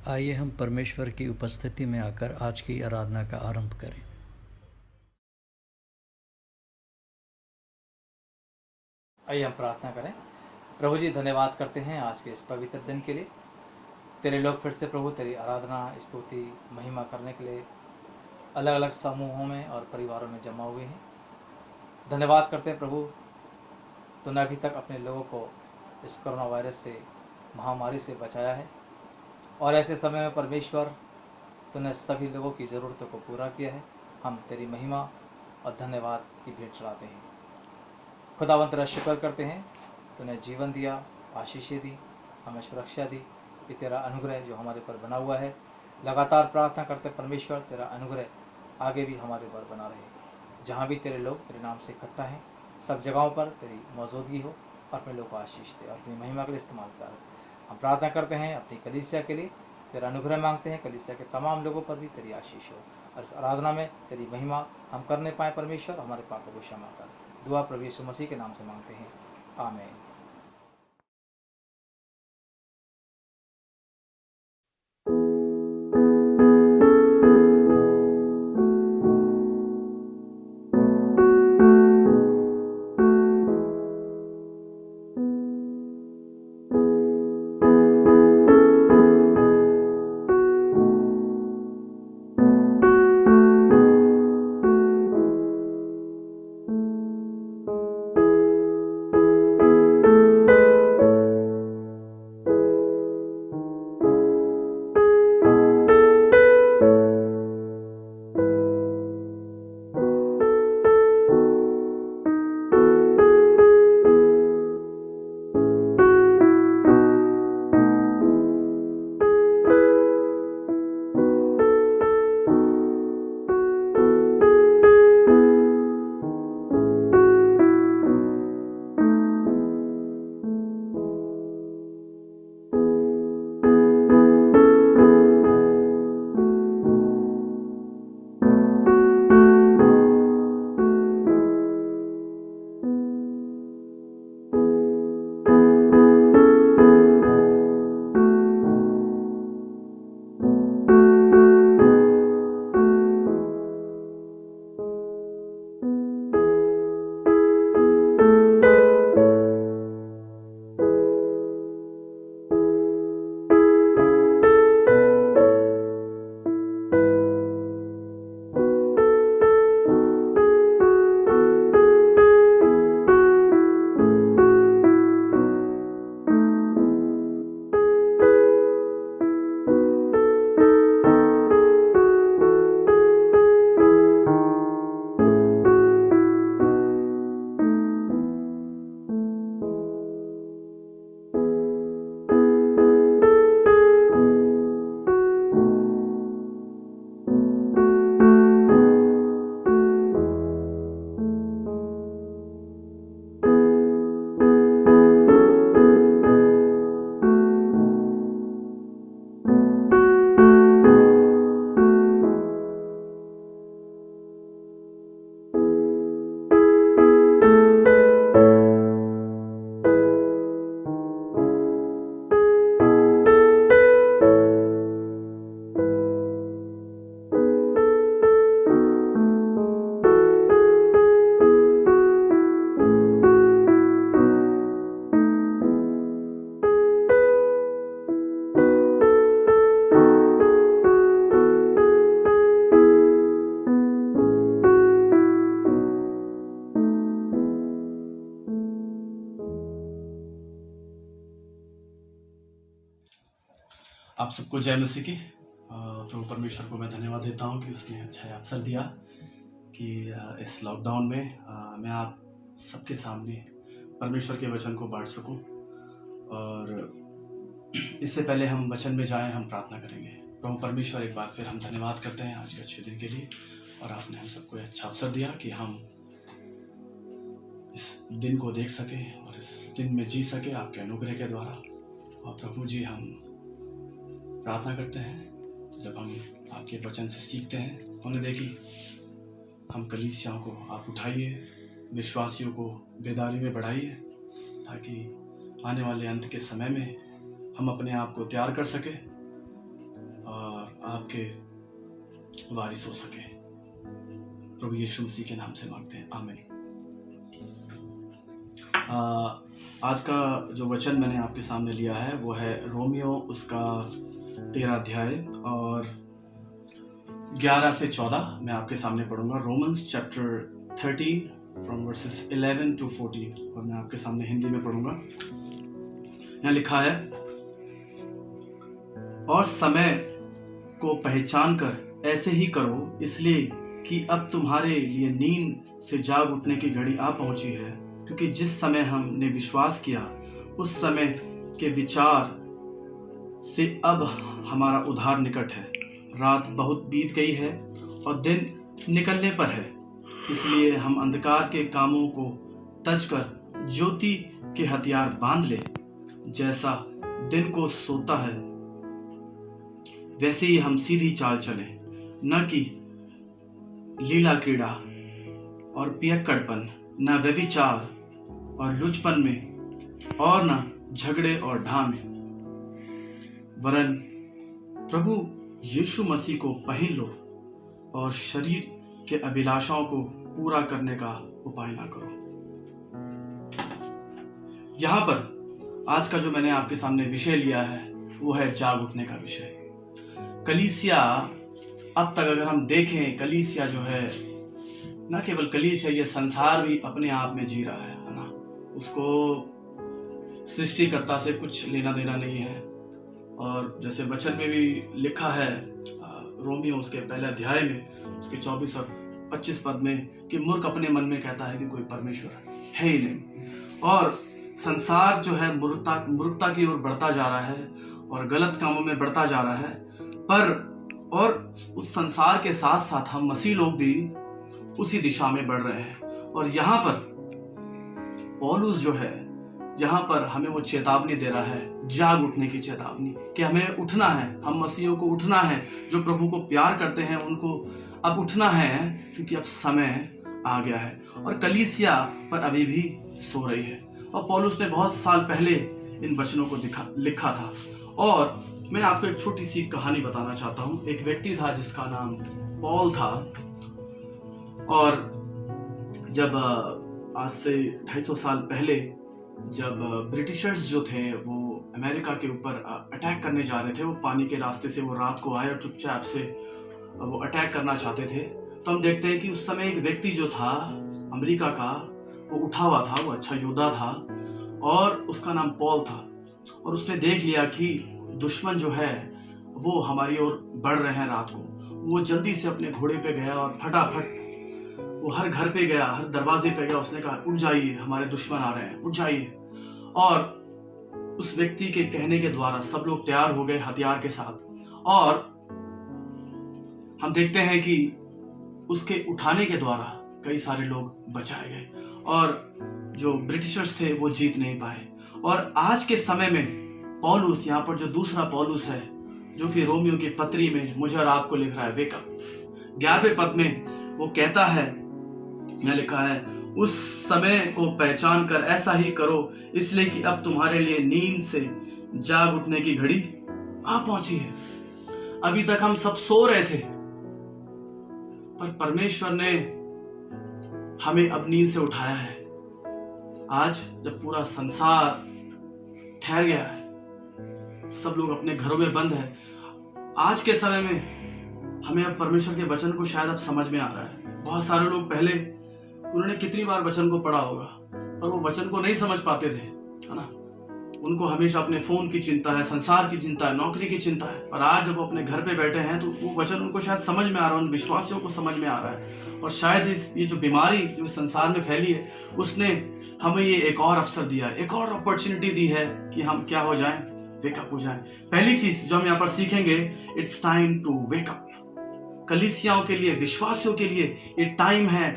आइए हम परमेश्वर की उपस्थिति में आकर आज की आराधना का आरंभ करें। आइए हम प्रार्थना करें। प्रभु जी, धन्यवाद करते हैं आज के इस पवित्र दिन के लिए। तेरे लोग फिर से प्रभु तेरी आराधना, स्तुति, महिमा करने के लिए अलग अलग समूहों में और परिवारों में जमा हुए हैं। धन्यवाद करते हैं प्रभु, तूने अभी तक अपने लोगों को इस कोरोना वायरस से, महामारी से बचाया है। और ऐसे समय में परमेश्वर, तूने सभी लोगों की ज़रूरतों को पूरा किया है। हम तेरी महिमा और धन्यवाद की भेंट चढ़ाते हैं। खुदावंत तेरा शुक्र करते हैं, तूने जीवन दिया, आशीषें दी, हमें सुरक्षा दी। ये तेरा अनुग्रह जो हमारे पर बना हुआ है। लगातार प्रार्थना करते परमेश्वर, तेरा अनुग्रह आगे भी हमारे पर बना रहे। जहाँ भी तेरे लोग तेरे नाम से इकट्ठा हैं, सब जगहों पर तेरी मौजूदगी हो और अपने लोग को आशीष दे और अपनी महिमा के लिए इस्तेमाल कर। हम प्रार्थना करते हैं अपनी कलीसिया के लिए, तेरा अनुग्रह मांगते हैं। कलीसिया के तमाम लोगों पर भी तेरी आशीष हो और इस आराधना में तेरी महिमा हम करने पाएँ। परमेश्वर, हमारे पापों को क्षमा कर। दुआ प्रभु यीशु मसीह के नाम से मांगते हैं, आमीन। आप सबको जय मसीह की। प्रभु परमेश्वर को मैं धन्यवाद देता हूँ कि उसने अच्छा अवसर दिया कि इस लॉकडाउन में मैं आप सबके सामने परमेश्वर के वचन को बांट सकूं। और इससे पहले हम वचन में जाएं, हम प्रार्थना करेंगे। प्रभु परमेश्वर, एक बार फिर हम धन्यवाद करते हैं आज के अच्छे दिन के लिए, और आपने हम सबको अच्छा अवसर दिया कि हम इस दिन को देख सकें और इस दिन में जी सके आपके अनुग्रह के द्वारा। और प्रभु जी, हम प्रार्थना करते हैं जब हम आपके वचन से सीखते हैं, उन्हें देखिए हम कलीसियाओं को आप उठाइए, विश्वासियों को बेदारी में बढ़ाइए, ताकि आने वाले अंत के समय में हम अपने आप को तैयार कर सके आपके वारिस हो सके। प्रभु यीशु मसीह के नाम से मांगते हैं, आमीन। आज का जो वचन मैंने आपके सामने लिया है वो है रोमियो उसका 13 अध्याय और 11 से 14 मैं आपके सामने पढ़ूंगा। Romans chapter 13 from versus 11 to 14 और मैं आपके सामने हिंदी में पढ़ूंगा। यहाँ लिखा है, और समय को पहचान कर ऐसे ही करो, इसलिए कि अब तुम्हारे लिए नींद से जाग उठने की घड़ी आ पहुंची है, क्योंकि जिस समय हमने विश्वास किया उस समय के विचार से अब हमारा उद्धार निकट है। रात बहुत बीत गई है और दिन निकलने पर है, इसलिए हम अंधकार के कामों को तज कर ज्योति के हथियार बांध ले। जैसा दिन को सोता है वैसे ही हम सीधी चाल चले, न कि लीला क्रीड़ा और पियक्कड़पन, न व्यभिचार और लुचपन में, और न झगड़े और ढा में, वरन प्रभु यीशु मसीह को पहन लो और शरीर के अभिलाषाओं को पूरा करने का उपाय ना करो। यहां पर आज का जो मैंने आपके सामने विषय लिया है वो है जाग उठने का विषय। कलीसिया, अब तक अगर हम देखें, कलीसिया जो है, न केवल कलीसिया, ये संसार भी अपने आप में जी रहा है ना। उसको सृष्टिकर्ता से कुछ लेना देना नहीं है। और जैसे वचन में भी लिखा है रोमियो उसके पहले अध्याय में उसके 24 और 25 पद में कि मूर्ख अपने मन में कहता है कि कोई परमेश्वर है ही नहीं। और संसार जो है मूर्खता की ओर बढ़ता जा रहा है और गलत कामों में बढ़ता जा रहा है। पर और उस संसार के साथ साथ हम मसीह लोग भी उसी दिशा में बढ़ रहे हैं। और यहाँ पर पौलुस जो है, यहाँ पर हमें वो चेतावनी दे रहा है, जाग उठने की चेतावनी, कि हमें उठना है। हम मसीहियों को उठना है, जो प्रभु को प्यार करते हैं उनको अब उठना है, क्योंकि अब समय आ गया है। और कलीसिया पर अभी भी सो रही है। और पौलुस ने बहुत साल पहले इन वचनों को लिखा था। और मैं आपको एक छोटी सी कहानी बताना चाहता हूँ। एक व्यक्ति था जिसका नाम पॉल था। और जब आज से 250 साल पहले जब ब्रिटिशर्स जो थे वो अमेरिका के ऊपर अटैक करने जा रहे थे, वो पानी के रास्ते से वो रात को आए और चुपचाप से वो अटैक करना चाहते थे, तो हम देखते हैं कि उस समय एक व्यक्ति जो था अमेरिका का, वो उठा हुआ था, वो अच्छा योद्धा था और उसका नाम पॉल था। और उसने देख लिया कि दुश्मन जो है वो हमारी ओर बढ़ रहे हैं रात को। वो जल्दी से अपने घोड़े पे गया और फटाफट वो हर घर पे गया, हर दरवाजे पे गया। उसने कहा, उठ जाइए, हमारे दुश्मन आ रहे हैं, उठ जाइए। और उस व्यक्ति के कहने के द्वारा सब लोग तैयार हो गए हथियार के साथ। और हम देखते हैं कि उसके उठाने के द्वारा कई सारे लोग बचाए गए और जो ब्रिटिशर्स थे वो जीत नहीं पाए। और आज के समय में पौलुस, यहाँ पर जो दूसरा पौलुस है, जो कि रोमियो की पत्री में मुझे और आपको लिख रहा है, वेकअप 11वें पद में वो कहता है, यहाँ लिखा है, उस समय को पहचान कर ऐसा ही करो, इसलिए कि अब तुम्हारे लिए नींद से जाग उठने की घड़ी आ पहुंची है। अभी तक हम सब सो रहे थे, पर परमेश्वर ने हमें अब नींद से उठाया है। आज जब पूरा संसार ठहर गया है, सब लोग अपने घरों में बंद है, आज के समय में हमें अब परमेश्वर के वचन को शायद अब समझ में आ रहा है। बहुत सारे लोग पहले, उन्होंने कितनी बार वचन को पढ़ा होगा, पर वो वचन को नहीं समझ पाते थे, है ना। उनको हमेशा अपने फोन की चिंता है, संसार की चिंता है, नौकरी की चिंता है। पर आज जब वो अपने घर पे बैठे हैं तो वो वचन उनको शायद समझ में आ रहा है, उन विश्वासियों को समझ में आ रहा है। और शायद ये जो बीमारी जो संसार में फैली है, उसने हमें ये एक और अवसर दिया है, एक और अपॉर्चुनिटी दी है कि हम क्या हो जाएं, वेकअप हो जाएं। पहली चीज जो हम यहाँ पर सीखेंगे, इट्स टाइम टू वेकअप। कलीसियाओं के लिए, विश्वासियों के लिए ये टाइम है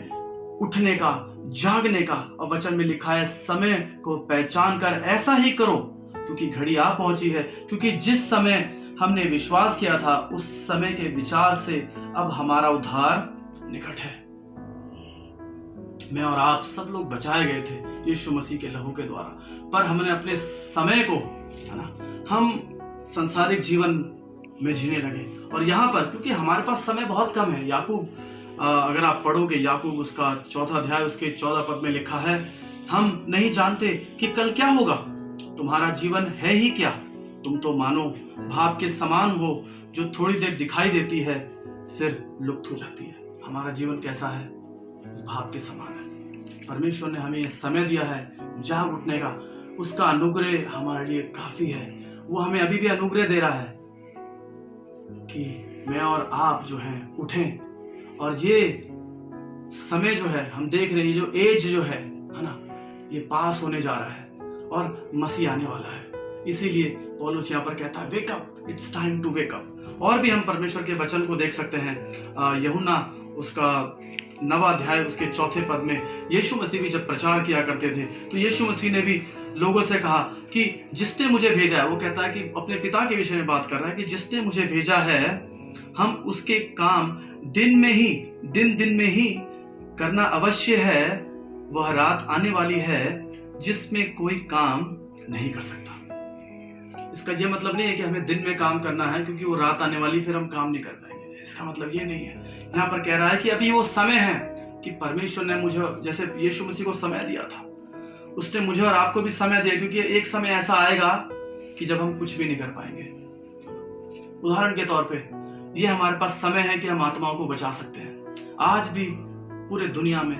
उठने का, जागने का। और वचन में लिखा है, समय को पहचान कर ऐसा ही करो, क्योंकि घड़ी आ पहुंची है। क्योंकि जिस समय हमने विश्वास किया था उस समय के विचार से अब हमारा उद्धार निकट है। मैं और आप सब लोग बचाए गए थे यीशु मसीह के लहू के द्वारा, पर हमने अपने समय को, है ना, हम सांसारिक जीवन में जीने लगे। और यहाँ पर क्योंकि हमारे पास समय बहुत कम है, याकूब अगर आप पढ़ोगे याकूब उसका 4 अध्याय उसके 14 पद में लिखा है, हम नहीं जानते कि कल क्या होगा, तुम्हारा जीवन है ही क्या, तुम तो मानो भाप के समान हो जो थोड़ी देर दिखाई देती है फिर लुप्त हो जाती है। हमारा जीवन कैसा है? उस भाप के समान है। परमेश्वर ने हमें ये समय दिया है जाग उठने का, उसका अनुग्रह हमारे लिए काफी है। वो हमें अभी भी अनुग्रह दे रहा है कि मैं और आप जो हैं उठें। और ये समय जो है हम देख रहे हैं, ये जो एज जो है ना, ये पास होने जा रहा है और मसीह आने वाला है। इसीलिए पौलुस यहाँ पर कहता है wake up, it's time to wake up. और भी हम परमेश्वर के वचन को देख सकते हैं। यूहन्ना उसका 9 अध्याय उसके 4 पद में यीशु मसीह भी जब प्रचार किया करते थे तो यीशु मसीह ने भी लोगों से कहा कि जिसने मुझे भेजा है, वो कहता है कि अपने पिता के विषय में बात कर रहा है कि जिसने मुझे भेजा है हम उसके काम दिन में ही करना अवश्य है। वह रात आने वाली है जिसमें कोई काम नहीं कर सकता। इसका यह मतलब नहीं है कि हमें दिन में काम करना है क्योंकि वो रात आने वाली फिर हम काम नहीं कर पाएंगे। इसका मतलब ये नहीं है। यहाँ पर कह रहा है कि अभी वो समय है कि परमेश्वर ने मुझे, जैसे यीशु मसीह को समय दिया था, उसने मुझे और आपको भी समय दिया, क्योंकि एक समय ऐसा आएगा कि जब हम कुछ भी नहीं कर पाएंगे। उदाहरण के तौर पे ये हमारे पास समय है कि हम आत्माओं को बचा सकते हैं। आज भी पूरे दुनिया में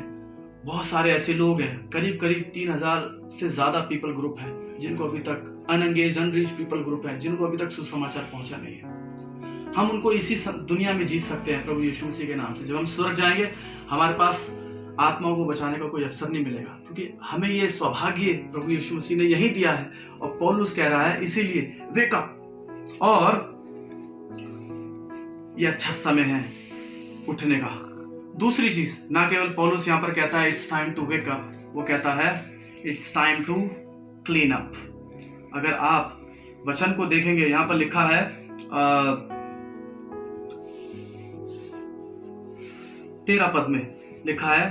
बहुत सारे ऐसे लोग हैं, करीब 3000 से ज्यादा पीपल ग्रुप हैं जिनको अभी तक अनएंगेज्ड अनरीच पीपल ग्रुप हैं जिनको अभी तक सुसमाचार पहुंचा नहीं है। हम उनको इसी दुनिया में जीत सकते हैं प्रभु यीशु मसीह के नाम से। जब हम स्वर्ग जाएंगे हमारे पास आत्माओं को बचाने का कोई अवसर नहीं मिलेगा, क्योंकि हमें ये सौभाग्य प्रभु यीशु मसीह ने यही दिया है। और पौलुस कह रहा है इसीलिए वेक अप, और ये अच्छा समय है उठने का। दूसरी चीज, ना केवल पौलुस यहाँ पर कहता है it's time to wake up, वो कहता है it's time to clean up. अगर आप वचन को देखेंगे, यहाँ पर लिखा है 13 पद में लिखा है,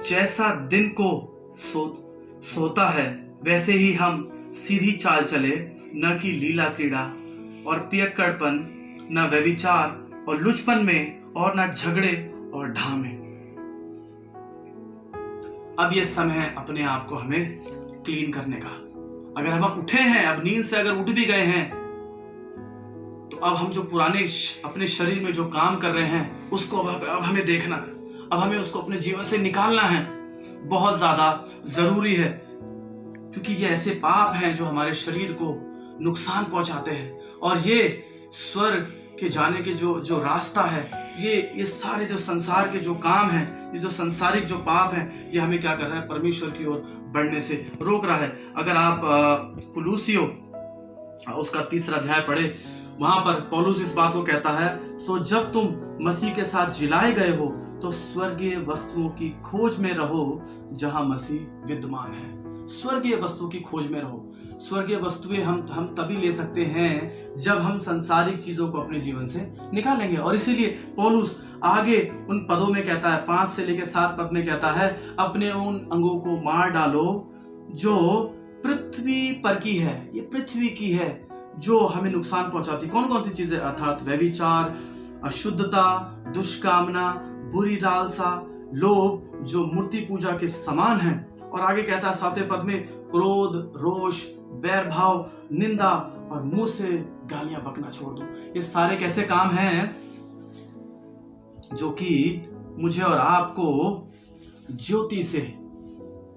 जैसा दिन को सोता है वैसे ही हम सीधी चाल चले, न कि लीला क्रीड़ा और पियक्कड़पन, न व्यभिचार और लुचपन में, और न झगड़े और ढा में। अब ये समय है अपने आप को हमें क्लीन करने का। अगर हम उठे हैं, अब नींद से अगर उठ भी गए हैं, तो अब हम जो पुराने अपने शरीर में जो काम कर रहे हैं उसको अब हमें देखना है, अब हमें उसको अपने जीवन से निकालना है। बहुत ज्यादा जरूरी है, क्योंकि ये ऐसे पाप हैं जो हमारे शरीर को नुकसान पहुंचाते हैं। और ये स्वर्ग के जाने के जो रास्ता है, ये सारे जो संसार के जो काम हैं, ये जो संसारिक जो पाप हैं, ये हमें क्या कर रहा है? परमेश्वर की ओर बढ़ने से रोक रहा है। अगर आप कुलूसियों उसका 3 अध्याय पढ़े, वहां पर पौलुस इस बात को कहता है, सो जब तुम मसीह के साथ जिलाए गए हो तो स्वर्गीय वस्तुओं की खोज में रहो जहां मसीह विद्यमान है। स्वर्गीय वस्तु की खोज में रहो। स्वर्गीय वस्तुएं हम तभी ले सकते हैं जब हम संसारिक चीजों को अपने जीवन से निकालेंगे। और इसीलिए पौलुस आगे उन पदों में कहता है, 5 से लेकर 7 पद में कहता है, अपने उन अंगों को मार डालो जो पृथ्वी पर की है, ये पृथ्वी की है, जो हमें नुकसान पहुंचाती। कौन कौन सी चीजें? अर्थात व्यभिचार, अशुद्धता, दुष्कामना, बुरी लालसा, लोभ, जो मूर्ति पूजा के समान है। और आगे कहता है 7वें पद में, क्रोध, रोष, बैर भाव, निंदा और मुंह से गालियां बकना छोड़ दो। ये सारे कैसे काम हैं जो कि मुझे और आपको ज्योति से,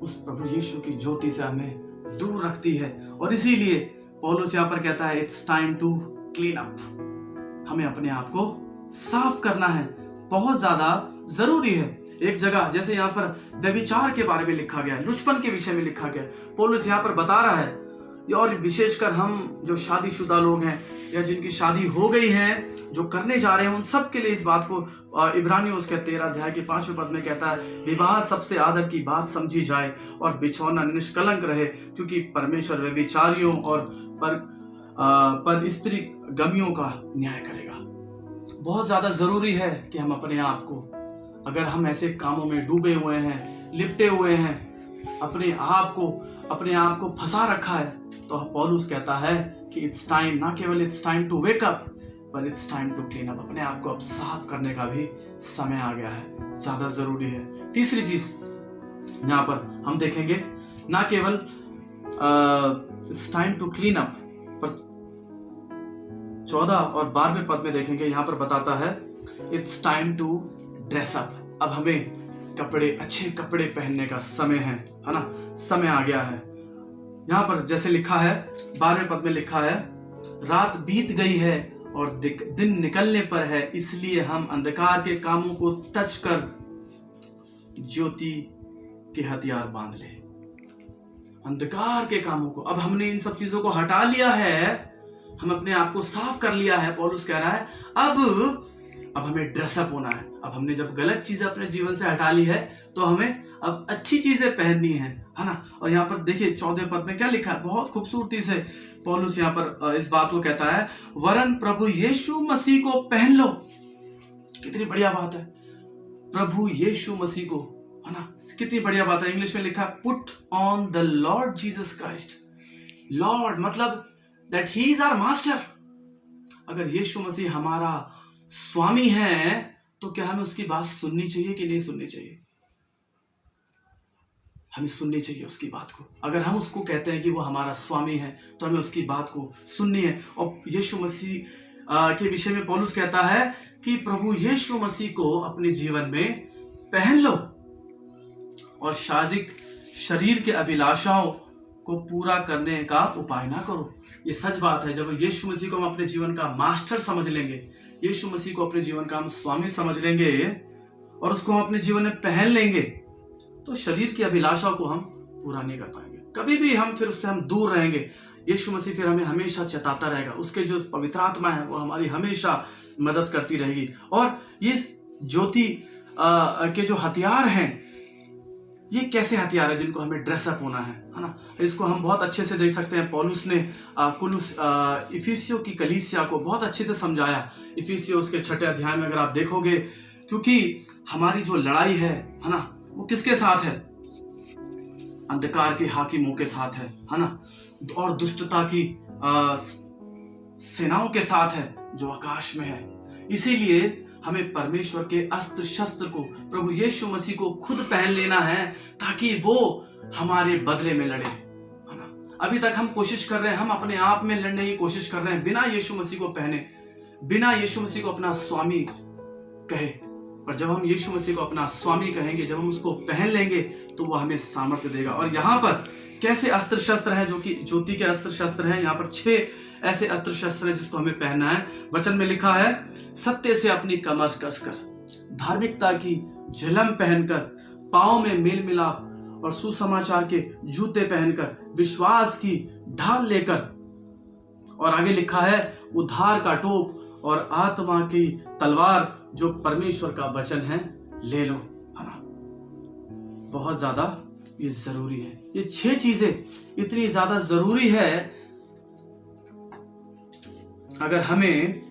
उस प्रभु यीशु की ज्योति से हमें दूर रखती है। और इसीलिए पौलुस यहाँ पर कहता है it's time to clean up. हमें अपने आप को साफ करना है, बहुत ज्यादा जरूरी है। एक जगह जैसे यहाँ पर व्यभिचार के बारे में लिखा गया, लुचपन के विषय में लिखा गया, पौलुस यहाँ पर बता रहा है। और विशेषकर हम जो शादीशुदा लोग हैं या जिनकी शादी हो गई है, जो करने जा रहे हैं, उन सब के लिए इस बात को इब्रानियों उसके 13 अध्याय के 5वें पद में कहता है, विवाह सबसे आदर की बात समझी जाए और बिछौना निष्कलंक रहे, क्योंकि परमेश्वर व्यभिचारियों और पर स्त्री गमियों का न्याय करेगा। बहुत ज्यादा जरूरी है कि हम अपने आप को, अगर हम ऐसे कामों में डूबे हुए हैं, लिपटे हुए हैं, अपने आप को फंसा रखा है, तो पौलुस कहता है कि इट्स टाइम, ना केवल it's time to wake up, पर it's time to clean up. अपने आप को अब साफ करने का भी समय आ गया है, ज्यादा जरूरी है। तीसरी चीज यहाँ पर हम देखेंगे, ना केवल it's time to clean up, पर 14 और 12वें पद में देखेंगे, यहाँ पर बताता है it's time to dress up. अब हमें कपड़े, अच्छे कपड़े पहनने का समय है ना, समय आ गया है। यहाँ पर जैसे लिखा है 12वें पद में लिखा है, रात बीत गई है और दिन निकलने पर है, इसलिए हम अंधकार के कामों को तज कर ज्योति के हथियार बांध ले। अंधकार के कामों को, अब हमने इन सब चीजों को हटा लिया है, हम अपने आप को साफ कर लिया है। पौलुस कह रहा है अब हमें ड्रेसअप होना है। अब हमने जब गलत चीजें अपने जीवन से हटा ली है तो हमें अब अच्छी चीजें पहननी है ना। और यहाँ पर देखिए 14 पद में क्या लिखा है, बहुत खूबसूरती से पौलुस यहाँ पर इस बात को कहता है, वरन प्रभु यीशु मसीह को पहन लो। कितनी बढ़िया बात है, प्रभु यीशु मसीह को, है ना, कितनी बढ़िया बात है। इंग्लिश में लिखा है put on the Lord Jesus Christ. Lord मतलब that he is our master. अगर यीशु मसीह हमारा स्वामी है तो क्या हमें उसकी बात सुननी चाहिए कि नहीं सुननी चाहिए? हमें सुननी चाहिए उसकी बात को। अगर हम उसको कहते हैं कि वो हमारा स्वामी है तो हमें उसकी बात को सुननी है। और यीशु मसीह के विषय में पौलुस कहता है कि प्रभु यीशु मसीह को अपने जीवन में पहन लो और शरीर के अभिलाषाओं को पूरा करने का उपाय ना करो। ये सच बात है, जब यीशु मसीह को हम अपने जीवन का मास्टर समझ लेंगे, यीशु मसीह को अपने जीवन का हम स्वामी समझ लेंगे और उसको हम अपने जीवन में पहन लेंगे, तो शरीर की अभिलाषा को हम पूरा नहीं कर पाएंगे। कभी भी हम फिर उससे हम दूर रहेंगे। यीशु मसीह फिर हमें हमेशा चेताता रहेगा, उसके जो पवित्र आत्मा है वो हमारी हमेशा मदद करती रहेगी। और ये ज्योति के जो हथियार हैं, ये कैसे हथियार है जिनको हमें ड्रेसअप होना है ना। इसको हम बहुत अच्छे से देख सकते हैं। पौलुस ने इफिसियों की कलीसिया को बहुत अच्छे से समझाया। इफिसियों उसके 6 अध्याय में अगर आप देखोगे, क्योंकि हमारी जो लड़ाई है ना, वो किसके साथ है? अंधकार के हाकिमों के साथ है ना, और दुष्टता की सेनाओं के साथ है जो आकाश में है। इसीलिए हमें परमेश्वर के अस्त्र शस्त्र को, प्रभु यीशु मसीह को खुद पहन लेना है ताकि वो हमारे बदले में लड़े, है ना। अभी तक हम कोशिश कर रहे हैं, हम अपने आप में लड़ने की कोशिश कर रहे हैं बिना यीशु मसीह को पहने, बिना यीशु मसीह को अपना स्वामी कहे। पर जब हम यीशु मसीह को अपना स्वामी कहेंगे, जब हम उसको पहन लेंगे तो वो हमें सामर्थ्य देगा। और यहाँ पर कैसे अस्त्र शस्त्र हैं, जो कि ज्योति के अस्त्र शस्त्र हैं। यहाँ पर 6 ऐसे अस्त्र शस्त्र हैं जिसको हमें पहनना है। वचन में लिखा है, सत्य से अपनी कमर कसकर, धार्मिकता की झिलम पहनकर, पांव में मेल मिलाप और सुसमाचार के जूते पहनकर, विश्वास की ढाल लेकर, और आगे लिखा है उद्धार का टोप और आत्मा की तलवार जो परमेश्वर का वचन है ले लो, है ना। बहुत ज्यादा ये जरूरी है। ये 6 चीजें इतनी ज्यादा जरूरी है अगर हमें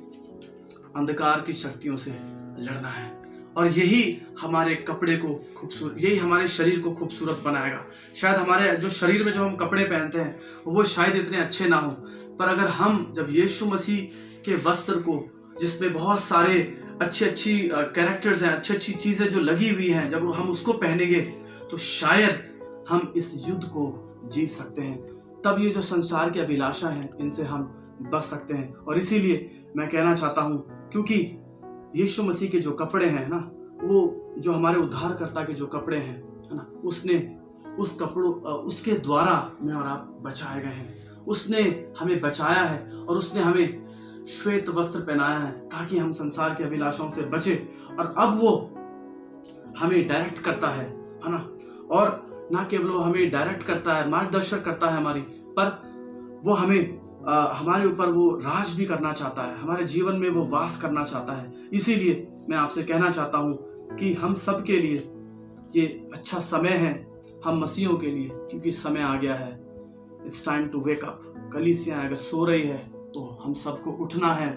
अंधकार की शक्तियों से लड़ना है। और यही हमारे कपड़े को खूबसूरत, यही हमारे शरीर को खूबसूरत बनाएगा। शायद हमारे जो शरीर में जो हम कपड़े पहनते हैं वो शायद इतने अच्छे ना हो, पर अगर हम जब यीशु मसीह के वस्त्र को, जिसमें बहुत सारे अच्छी कैरेक्टर्स हैं, अच्छी चीजें जो लगी हुई हैं, जब हम उसको पहनेंगे तो शायद हम इस युद्ध को जीत सकते हैं। तब ये जो संसार की अभिलाषा है, इनसे हम बच सकते हैं। और इसीलिए मैं कहना चाहता हूं, क्योंकि यीशु मसीह के जो कपड़े हैं ना, वो जो हमारे उद्धारकर्ता के जो कपड़े हैं, है ना, उसने उस कपड़ों उसके द्वारा मैं और आप बचाए गए हैं। उसने हमें बचाया है और उसने हमें श्वेत वस्त्र पहनाया है ताकि हम संसार की अभिलाषाओं से बचे। और अब वो हमें डायरेक्ट करता है ना, और ना केवल वो हमें डायरेक्ट करता है, मार्गदर्शन करता है हमारी, पर वो हमें हमारे ऊपर वो राज भी करना चाहता है, हमारे जीवन में वो वास करना चाहता है। इसीलिए मैं आपसे कहना चाहता हूँ कि हम सब के लिए ये अच्छा समय है, हम मसीहों के लिए, क्योंकि समय आ गया है। It's time to wake up. कलीसिया अगर सो रही है तो हम सबको उठना है।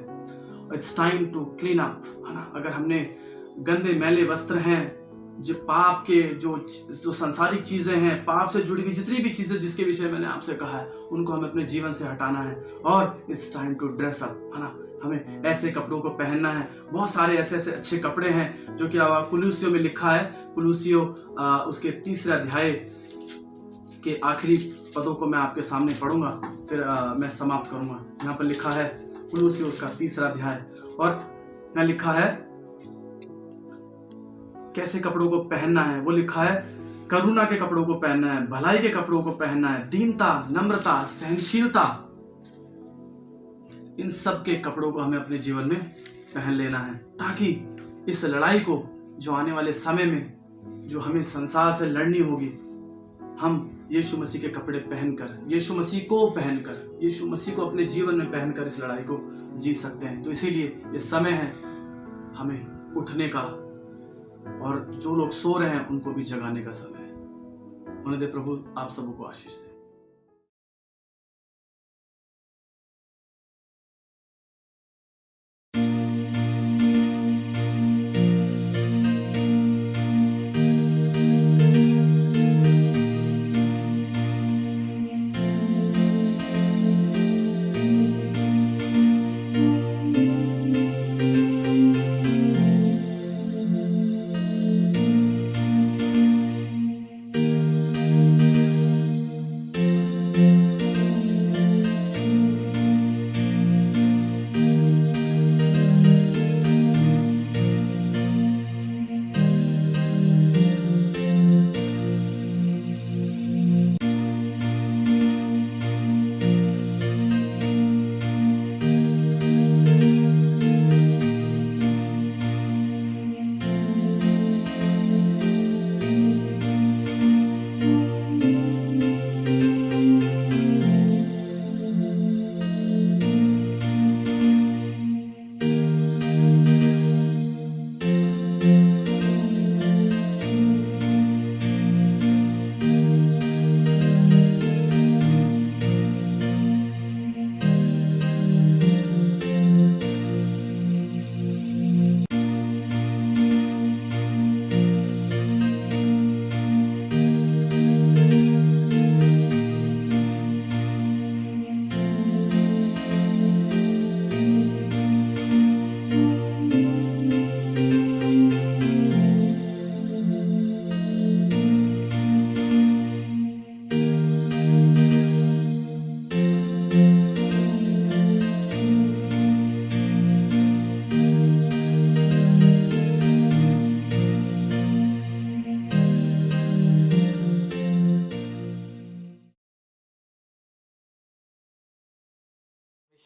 It's time to clean up, है ना। अगर हमने गंदे मैले वस्त्र हैं, जो पाप के जो संसारिक चीजें हैं, पाप से जुड़ी हुई जितनी भी चीजें जिसके विषय मैंने आपसे कहा है, उनको हमें अपने जीवन से हटाना है। और it's time to dress up, है ना। हमें ऐसे कपड़ों को पहनना है। बहुत सारे ऐसे ऐसे अच्छे कपड़े हैं जो कि कुलूसियों में लिखा है। कुलूसियों उसके 3 अध्याय के आखिरी पदों को मैं आपके सामने पढ़ूंगा, फिर मैं समाप्त करूंगा। यहाँ पर लिखा है कुलूसियों उसका 3 अध्याय, और यहाँ लिखा है कैसे कपड़ों को पहनना है। वो लिखा है करुणा के कपड़ों को पहनना है, भलाई के कपड़ों को पहनना है, दीनता, नम्रता, सहनशीलता, इन सब के कपड़ों को हमें अपने जीवन में पहन लेना है, ताकि इस लड़ाई को जो आने वाले समय में जो हमें संसार से लड़नी होगी, हम यीशु मसीह के कपड़े पहनकर, यीशु मसीह को पहनकर, यीशु मसीह को अपने जीवन में पहनकर इस लड़ाई को जीत सकते हैं। तो इसीलिए ये समय है हमें उठने का, और जो लोग सो रहे हैं उनको भी जगाने का समय है। होने दे प्रभु आप सबको आशीष दे।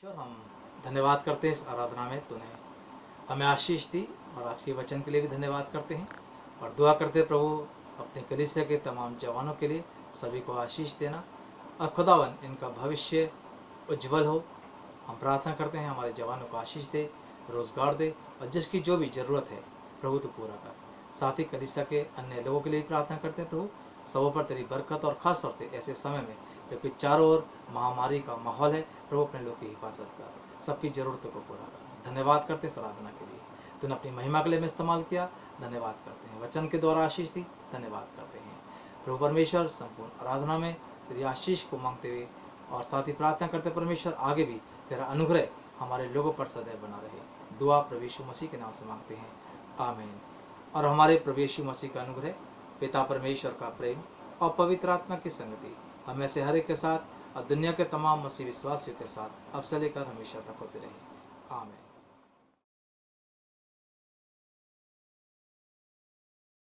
ईश्वर, हम धन्यवाद करते हैं इस आराधना में तूने हमें आशीष दी, और आज के वचन के लिए भी धन्यवाद करते हैं, और दुआ करते हैं प्रभु अपने कलीसिया के तमाम जवानों के लिए सभी को आशीष देना, और खुदावन इनका भविष्य उज्जवल हो। हम प्रार्थना करते हैं हमारे जवानों को आशीष दे, रोजगार दे, और जिसकी जो भी ज़रूरत है प्रभु तो पूरा कर। साथ ही कलीसिया के अन्य लोगों के लिए प्रार्थना करते हैं प्रभु, सबों पर तेरी बरकत, और खास तौर से ऐसे समय में जबकि चारों ओर महामारी का माहौल है प्रभु, अपने लोग की हिफाजत कर, सबकी ज़रूरतों को पूरा कर। धन्यवाद करते हैं आराधना के लिए, तूने अपनी महिमा के लिए में इस्तेमाल किया। धन्यवाद करते हैं वचन के द्वारा आशीष दी। धन्यवाद करते हैं प्रभु परमेश्वर, संपूर्ण आराधना में तेरी आशीष को मांगते हुए, और साथ ही प्रार्थना करते परमेश्वर आगे भी तेरा अनुग्रह हमारे लोगों पर सदैव बना रहे। दुआ प्रभु यीशु मसीह के नाम से मांगते हैं, आमीन। और हमारे प्रभु यीशु मसीह का अनुग्रह, पिता परमेश्वर का प्रेम और पवित्र आत्मा की संगति हमें से हर एक के साथ और दुनिया के तमाम मसीह विश्वासियों के साथ अब से लेकर हमेशा तक होते रहे, आमीन।